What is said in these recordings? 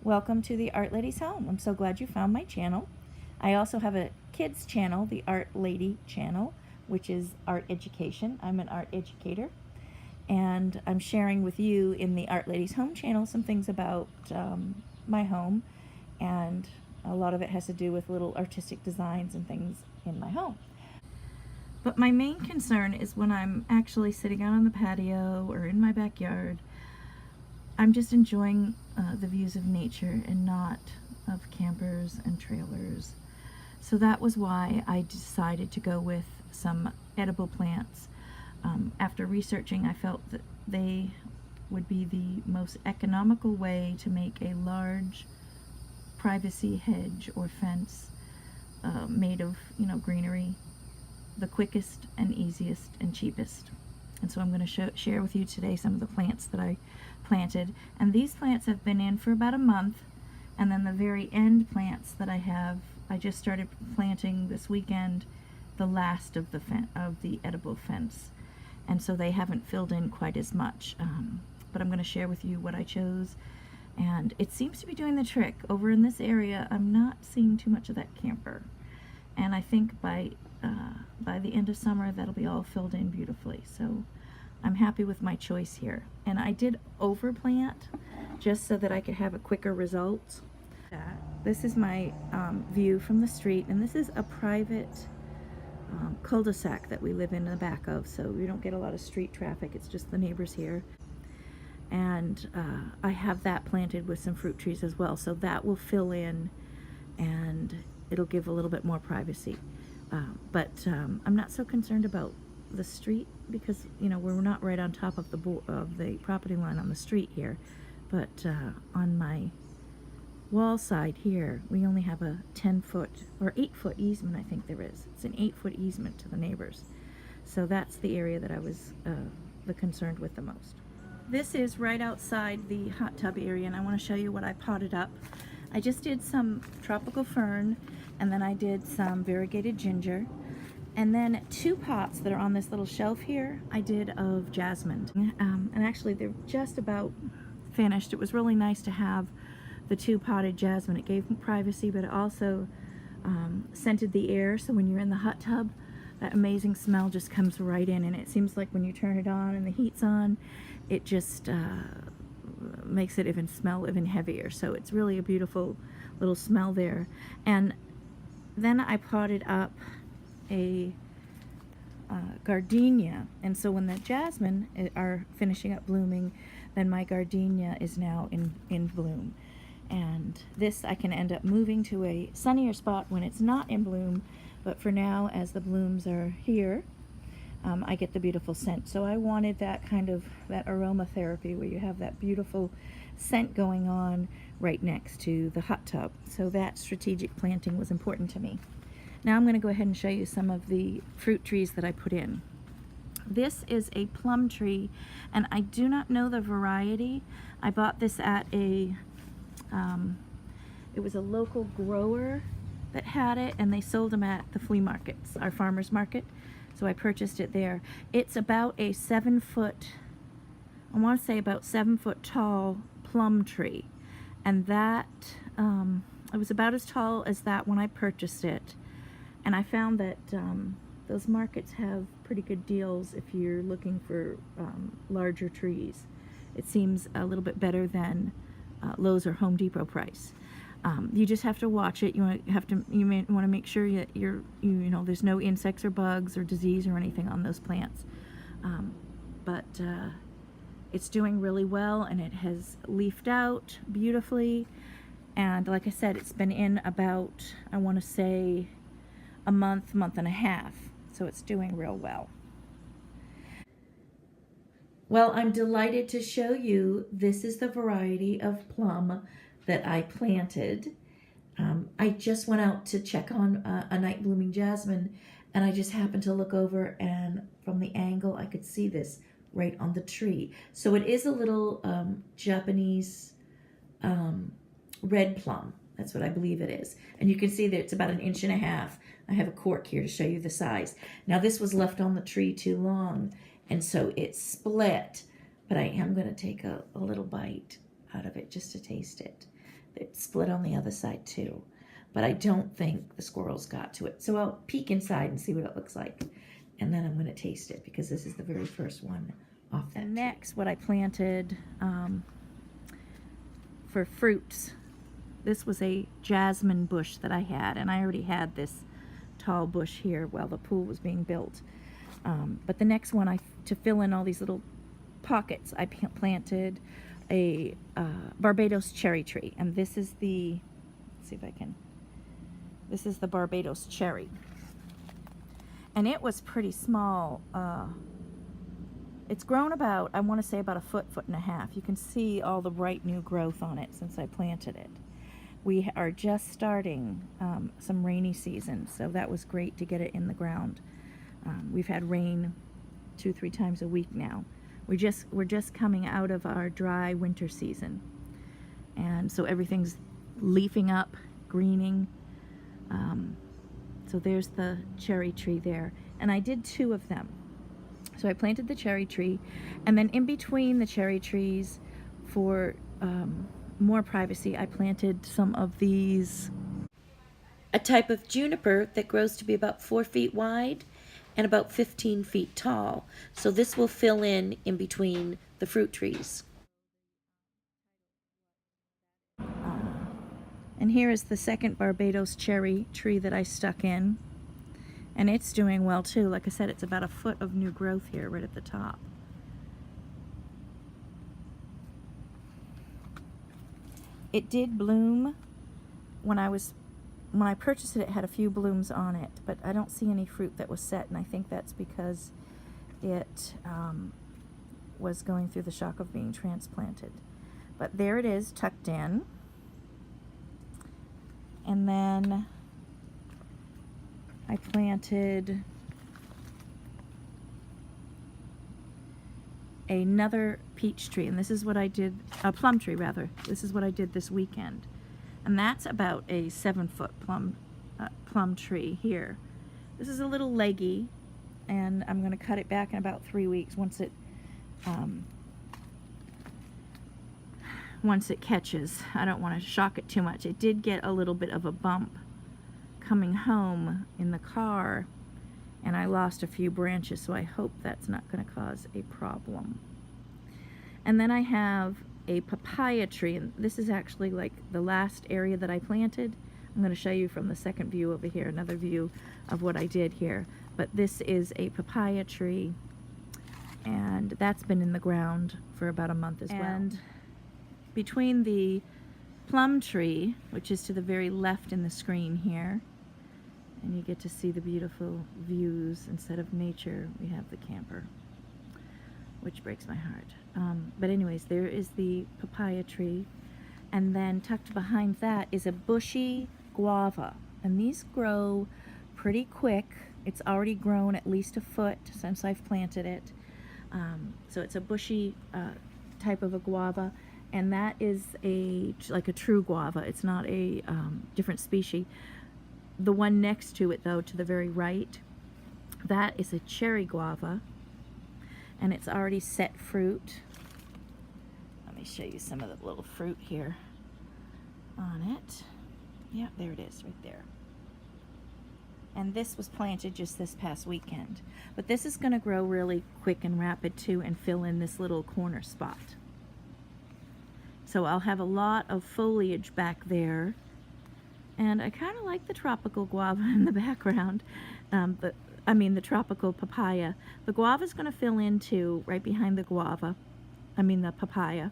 Welcome to the Art Lady's Home. I'm so glad you found my channel. I also have a kids channel, the Art Lady channel, which is art education. I'm an art educator, and I'm sharing with you in the Art Lady's Home channel some things about my home, and a lot of it has to do with little artistic designs and things in my home. But my main concern is when I'm actually sitting out on the patio or in my backyard, I'm just enjoying the views of nature and not of campers and trailers. So that was why I decided to go with some edible plants. After researching, I felt that they would be the most economical way to make a large privacy hedge or fence made of, greenery, the quickest and easiest and cheapest. And so I'm going to share with you today some of the plants that I planted. And these plants have been in for about a month. And then the very end plants that I just started planting this weekend, the last of the edible fence. And so they haven't filled in quite as much. But I'm going to share with you what I chose. And it seems to be doing the trick. Over in this area, I'm not seeing too much of that camper. And I think by the end of summer, that'll be all filled in beautifully. So I'm happy with my choice here. And I did overplant just so that I could have a quicker result. This is my view from the street, and this is a private cul-de-sac that we live in the back of, so we don't get a lot of street traffic. It's just the neighbors here. And I have that planted with some fruit trees as well, so that will fill in and it'll give a little bit more privacy. But I'm not so concerned about the street because, we're not right on top of the property line on the street here. But on my wall side here, we only have a 10-foot or 8-foot easement, I think there is. It's an 8-foot easement to the neighbors. So that's the area that I was concerned with the most. This is right outside the hot tub area, and I want to show you what I potted up. I just did some tropical fern, and then I did some variegated ginger, and then 2 pots that are on this little shelf here I did of jasmine. And actually they're just about finished. It was really nice to have the 2 potted jasmine. It gave privacy, but it also scented the air, so when you're in the hot tub, that amazing smell just comes right in, and it seems like when you turn it on and the heat's on, it just makes it smell even heavier. So it's really a beautiful little smell there. And then I potted up a gardenia, and so when the jasmine are finishing up blooming, then my gardenia is now in bloom. And this I can end up moving to a sunnier spot when it's not in bloom, but for now, as the blooms are here, I get the beautiful scent. So I wanted that aromatherapy where you have that beautiful scent going on right next to the hot tub. So that strategic planting was important to me. Now I'm going to go ahead and show you some of the fruit trees that I put in. This is a plum tree, and I do not know the variety. I bought this at it was a local grower that had it, and they sold them at the flea markets, our farmer's market. So I purchased it there. It's about a 7-foot, I want to say about 7-foot tall plum tree. And that, it was about as tall as that when I purchased it. And I found that those markets have pretty good deals if you're looking for larger trees. It seems a little bit better than Lowe's or Home Depot price. You just have to watch it. You may want to make sure that there's no insects or bugs or disease or anything on those plants. But it's doing really well, and it has leafed out beautifully. And like I said, it's been in about, I want to say, a month and a half. So it's doing real well. Well, I'm delighted to show you this is the variety of plum that I planted. I just went out to check on a night blooming jasmine, and I just happened to look over, and from the angle I could see this right on the tree. So it is a little Japanese red plum. That's what I believe it is. And you can see that it's about 1.5 inches. I have a cork here to show you the size. Now this was left on the tree too long, and so it split, but I am going to take a little bite out of it just to taste it. It's split on the other side too. But I don't think the squirrels got to it. So I'll peek inside and see what it looks like. And then I'm going to taste it because this is the very first one off that tree. Next, what I planted for fruits, this was a jasmine bush that I had. And I already had this tall bush here while the pool was being built. But the next one, to fill in all these little pockets, I planted a Barbados cherry tree. And this is the, let's see if I can, this is the Barbados cherry. And it was pretty small. It's grown about, I want to say about a foot, foot and a half. You can see all the bright new growth on it since I planted it. We are just starting some rainy season, so that was great to get it in the ground. We've had rain 2-3 times a week now. We're just coming out of our dry winter season, and so everything's leafing up, greening. So there's the cherry tree there, and I did 2 of them. So I planted the cherry tree, and then in between the cherry trees, for more privacy, I planted some of these, a type of juniper that grows to be about 4 feet wide and about 15 feet tall. So this will fill in between the fruit trees. And here is the second Barbados cherry tree that I stuck in. And it's doing well too. Like I said, it's about a foot of new growth here right at the top. It did bloom when I purchased it. It had a few blooms on it, but I don't see any fruit that was set, and I think that's because it was going through the shock of being transplanted. But there it is, tucked in. And then I planted another peach tree, and this is what I did, a plum tree rather. This is what I did this weekend. And that's about a 7-foot plum tree here. This is a little leggy, and I'm going to cut it back in about 3 weeks once it catches. I don't want to shock it too much. It did get a little bit of a bump coming home in the car, and I lost a few branches, so I hope that's not going to cause a problem. And then I have a papaya tree, and this is actually like the last area that I planted. I'm going to show you from the second view over here, another view of what I did here. But this is a papaya tree, and that's been in the ground for about a month as well. And between the plum tree, which is to the very left in the screen here, and you get to see the beautiful views. Instead of nature, we have the camper, which breaks my heart. But anyways, there is the papaya tree, and then tucked behind that is a bushy guava, and these grow pretty quick. It's already grown at least a foot since I've planted it. So it's a bushy type of a guava, and that is like a true guava. It's not a different species. The one next to it, though, to the very right, that is a cherry guava, and it's already set fruit. Let me show you some of the little fruit here on it. Yeah, there it is right there. And this was planted just this past weekend. But this is going to grow really quick and rapid too, and fill in this little corner spot. So I'll have a lot of foliage back there. And I kind of like the tropical guava in the background, but I mean the tropical papaya. The guava is going to fill in too, right behind the the papaya.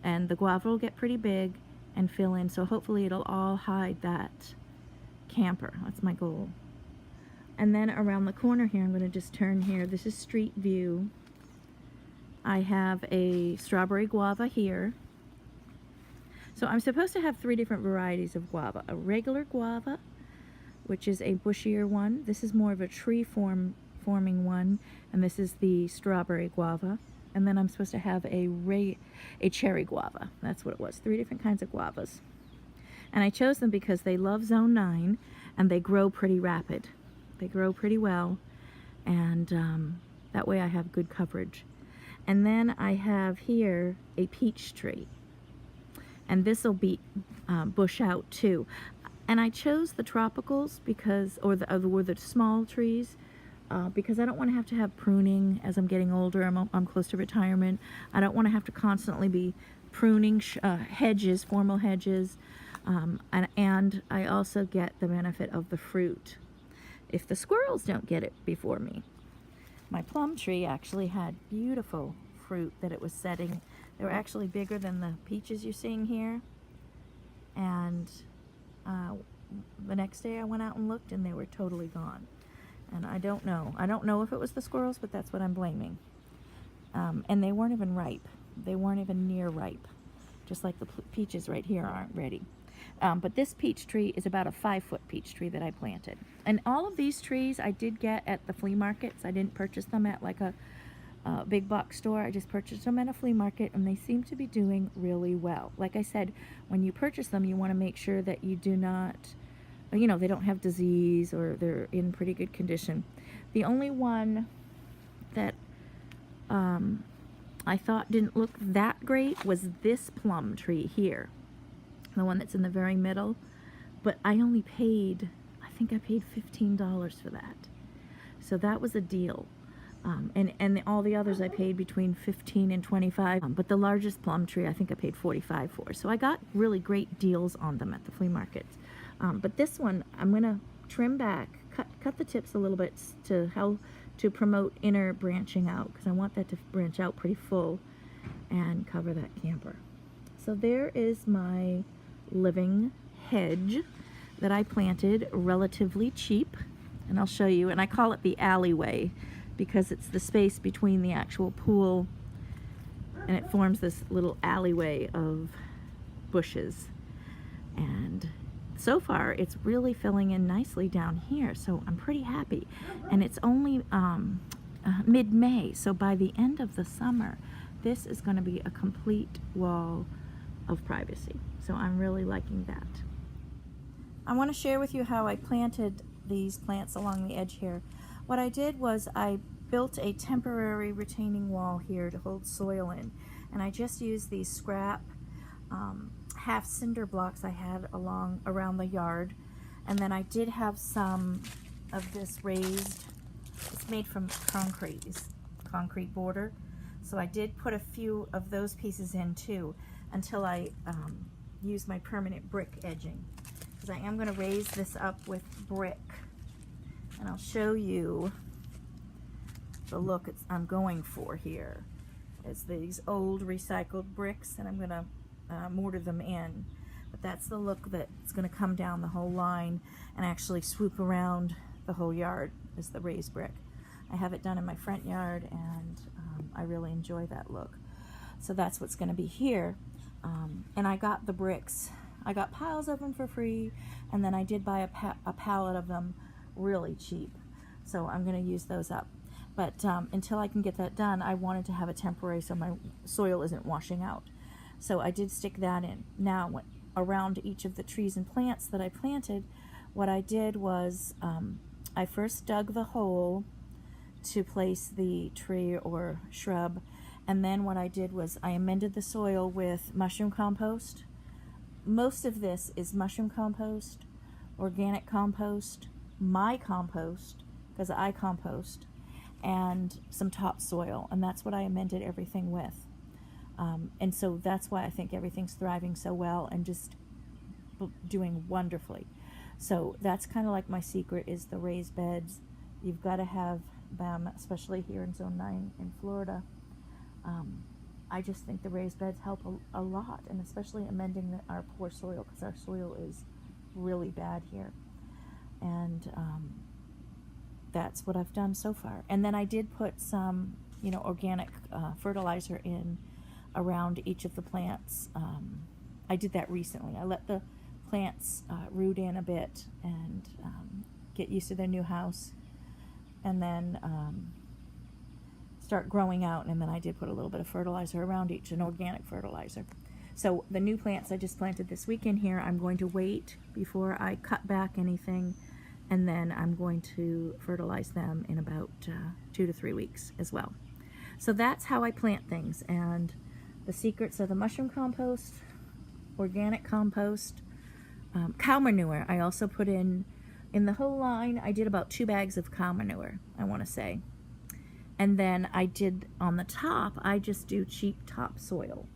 And the guava will get pretty big and fill in, so hopefully it'll all hide that camper. That's my goal. And then around the corner here, I'm going to just turn here. This is street view. I have a strawberry guava here. So I'm supposed to have 3 different varieties of guava. A regular guava, which is a bushier one. This is more of a tree forming one, and this is the strawberry guava. And then I'm supposed to have a cherry guava. That's what it was. 3 different kinds of guavas. And I chose them because they love zone 9, and they grow pretty rapid. They grow pretty well, and that way I have good coverage. And then I have here a peach tree. and this will be bush out too. And I chose the tropicals because, or the small trees, because I don't want to have pruning as I'm getting older. I'm close to retirement. I don't want to have to constantly be pruning hedges, formal hedges, and I also get the benefit of the fruit if the squirrels don't get it before me. My plum tree actually had beautiful fruit that it was setting. They were actually bigger than the peaches you're seeing here. And the next day I went out and looked and they were totally gone. And I don't know if it was the squirrels, but that's what I'm blaming. And they weren't even ripe. They weren't even near ripe. Just like the peaches right here aren't ready. But this peach tree is about a 5-foot peach tree that I planted. And all of these trees I did get at the flea markets. I didn't purchase them at like a big box store. I just purchased them at a flea market, and they seem to be doing really well. Like I said, when you purchase them, you want to make sure that you do not, they don't have disease or they're in pretty good condition. The only one that I thought didn't look that great was this plum tree here, the one that's in the very middle. But I only paid, I think I paid $15 for that. So that was a deal. And all the others I paid between $15 and $25. But the largest plum tree I think I paid $45 for. So I got really great deals on them at the flea markets. But this one I'm gonna trim back, cut the tips a little bit to promote inner branching out, because I want that to branch out pretty full and cover that camper. So there is my living hedge that I planted relatively cheap, and I'll show you. And I call it the alleyway because it's the space between the actual pool, and it forms this little alleyway of bushes. And so far it's really filling in nicely down here, so I'm pretty happy. And it's only mid-May, so by the end of the summer this is going to be a complete wall of privacy. So I'm really liking that. I want to share with you how I planted these plants along the edge here. What I did was I built a temporary retaining wall here to hold soil in, and I just used these scrap half cinder blocks I had around the yard, and then I did have some of this raised, it's made from concrete border, so I did put a few of those pieces in too until I use my permanent brick edging, because I am going to raise this up with brick, and I'll show you the look I'm going for here. It's these old recycled bricks, and I'm going to mortar them in. But that's the look that's going to come down the whole line and actually swoop around the whole yard, is the raised brick. I have it done in my front yard, and I really enjoy that look. So that's what's going to be here. And I got the bricks. I got piles of them for free, and then I did buy a pallet of them really cheap. So I'm going to use those up. But until I can get that done, I wanted to have a temporary so my soil isn't washing out. So I did stick that in. Now, around each of the trees and plants that I planted, what I did was I first dug the hole to place the tree or shrub, and then what I did was I amended the soil with mushroom compost. Most of this is mushroom compost, organic compost, my compost, because I compost, and some topsoil, and that's what I amended everything with. And so that's why I think everything's thriving so well and just doing wonderfully. So that's kind of like my secret, is the raised beds. You've got to have them, especially here in Zone 9 in Florida. I just think the raised beds help a lot, and especially amending our poor soil, because our soil is really bad here. And that's what I've done so far. And then I did put some, organic fertilizer in around each of the plants. I did that recently. I let the plants root in a bit and get used to their new house, and then start growing out, and then I did put a little bit of fertilizer around each, an organic fertilizer. So the new plants I just planted this weekend here, I'm going to wait before I cut back anything, and then I'm going to fertilize them in about 2 to 3 weeks as well. So that's how I plant things, and the secrets are the mushroom compost, organic compost, cow manure. I also put in the whole line, I did about 2 bags of cow manure, I want to say. And then I did on the top, I just do cheap topsoil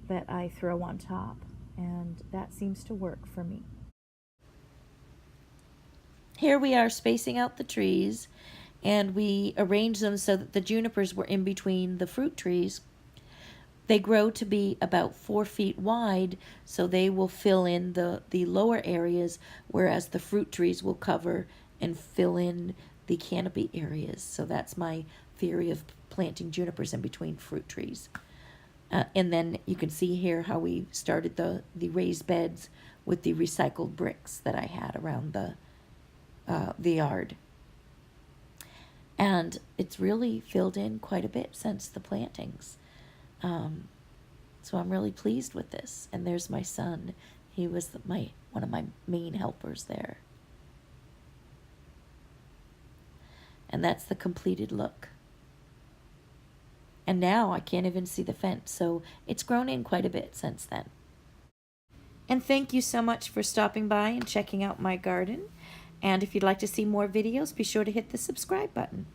that I throw on top, and that seems to work for me. Here we are spacing out the trees, and we arranged them so that the junipers were in between the fruit trees. They grow to be about 4 feet wide, so they will fill in the lower areas, whereas the fruit trees will cover and fill in the canopy areas. So that's my theory of planting junipers in between fruit trees. And then you can see here how we started the raised beds with the recycled bricks that I had around the yard. And it's really filled in quite a bit since the plantings. So I'm really pleased with this. And there's my son. He was one of my main helpers there. And that's the completed look. And now I can't even see the fence, so it's grown in quite a bit since then. And thank you so much for stopping by and checking out my garden. And if you'd like to see more videos, be sure to hit the subscribe button.